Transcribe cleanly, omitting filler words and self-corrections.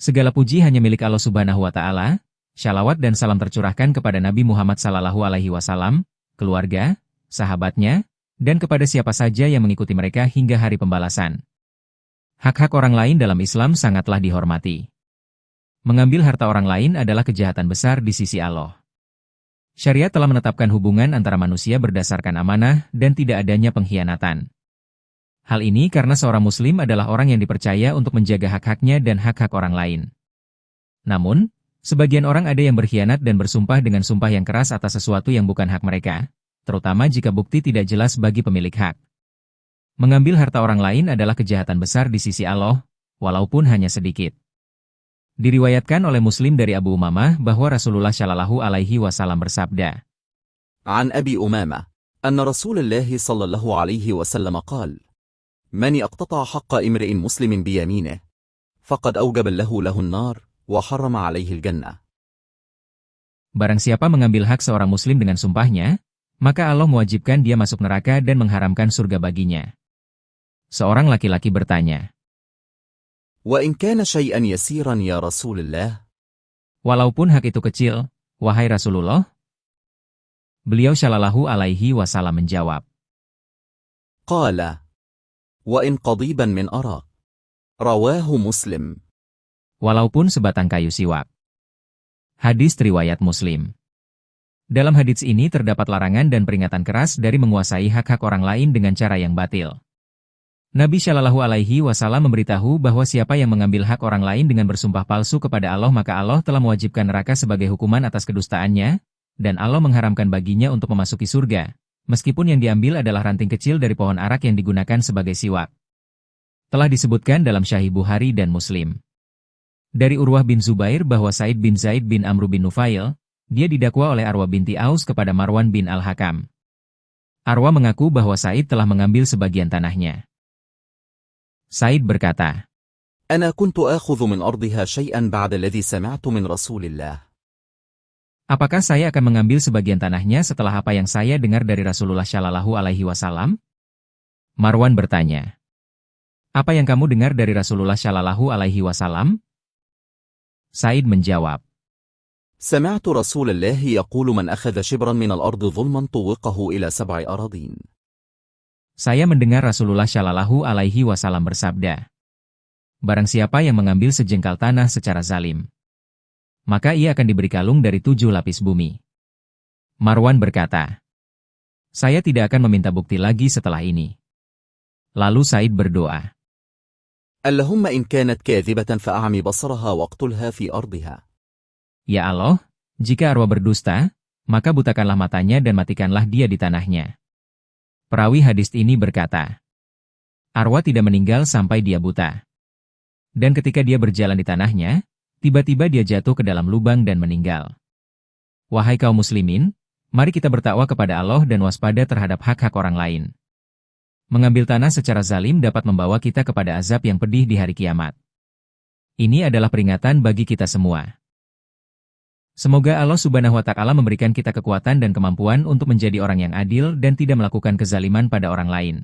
Segala puji hanya milik Allah Subhanahu wa Ta'ala. Shalawat dan salam tercurahkan kepada Nabi Muhammad SAW, keluarga, sahabatnya, dan kepada siapa saja yang mengikuti mereka hingga hari pembalasan. Hak-hak orang lain dalam Islam sangatlah dihormati. Mengambil harta orang lain adalah kejahatan besar di sisi Allah. Syariat telah menetapkan hubungan antara manusia berdasarkan amanah dan tidak adanya pengkhianatan. Hal ini karena seorang muslim adalah orang yang dipercaya untuk menjaga hak-haknya dan hak-hak orang lain. Namun, sebagian orang ada yang berkhianat dan bersumpah dengan sumpah yang keras atas sesuatu yang bukan hak mereka, terutama jika bukti tidak jelas bagi pemilik hak. Mengambil harta orang lain adalah kejahatan besar di sisi Allah, walaupun hanya sedikit. Diriwayatkan oleh Muslim dari Abu Umamah bahwa Rasulullah SAW bersabda, عن أبي أمامة أن رسول الله صلى الله عليه وسلم قال: من اقتطع حق امرئ مسلم بيمينه فقد أوجب له النار وحرم عليه الجنة. Barang siapa mengambil hak seorang muslim dengan sumpahnya, maka Allah mewajibkan dia masuk neraka dan mengharamkan surga baginya. Seorang laki-laki bertanya, وإن كان شيئا يسيرا يا رسول الله. walaupun hak itu kecil, wahai Rasulullah? Beliau SAW menjawab, قال: وإن قضيبا من أراك. رواه مسلم. walaupun sebatang kayu siwak. Hadis riwayat Muslim. Dalam hadits ini terdapat larangan dan peringatan keras dari menguasai hak-hak orang lain dengan cara yang batil. Nabi SAW memberitahu bahwa siapa yang mengambil hak orang lain dengan bersumpah palsu kepada Allah maka Allah telah mewajibkan neraka sebagai hukuman atas kedustaannya, dan Allah mengharamkan baginya untuk memasuki surga, meskipun yang diambil adalah ranting kecil dari pohon arak yang digunakan sebagai siwak. Telah disebutkan dalam Sahih Bukhari dan Muslim. Dari Urwah bin Zubair bahwa Said bin Zaid bin Amr bin Nufail, dia didakwa oleh Arwa binti Aus kepada Marwan bin Al-Hakam. Arwa mengaku bahwa Said telah mengambil sebagian tanahnya. Said berkata, أنا كنت آخذ من أرضها شيئا بعد الذي سمعت من رسول الله. apakah saya akan mengambil sebagian tanahnya setelah apa yang saya dengar dari Rasulullah SAW? Marwan bertanya, apa yang kamu dengar dari Rasulullah SAW? Said menjawab, سمعت رسول الله يقول من أخذ شبرا من الأرض ظلما طوقه إلى 7 أراضين. saya mendengar Rasulullah SAW bersabda, barang siapa yang mengambil sejengkal tanah secara zalim, maka ia akan diberi kalung dari 7 lapis bumi. Marwan berkata, saya tidak akan meminta bukti lagi setelah ini. Lalu Said berdoa, اللهم إن كانت كاذبة فأعمي بصرها واقتلها في أرضها. ya Allah, jika Arwa berdusta, maka butakanlah matanya dan matikanlah dia di tanahnya. Perawi hadis ini berkata, Arwa tidak meninggal sampai dia buta. Dan ketika dia berjalan di tanahnya, tiba-tiba dia jatuh ke dalam lubang dan meninggal. Wahai kaum muslimin, mari kita bertakwa kepada Allah dan waspada terhadap hak-hak orang lain. Mengambil tanah secara zalim dapat membawa kita kepada azab yang pedih di hari kiamat. Ini adalah peringatan bagi kita semua. Semoga Allah Subhanahu wa Ta'ala memberikan kita kekuatan dan kemampuan untuk menjadi orang yang adil dan tidak melakukan kezaliman pada orang lain.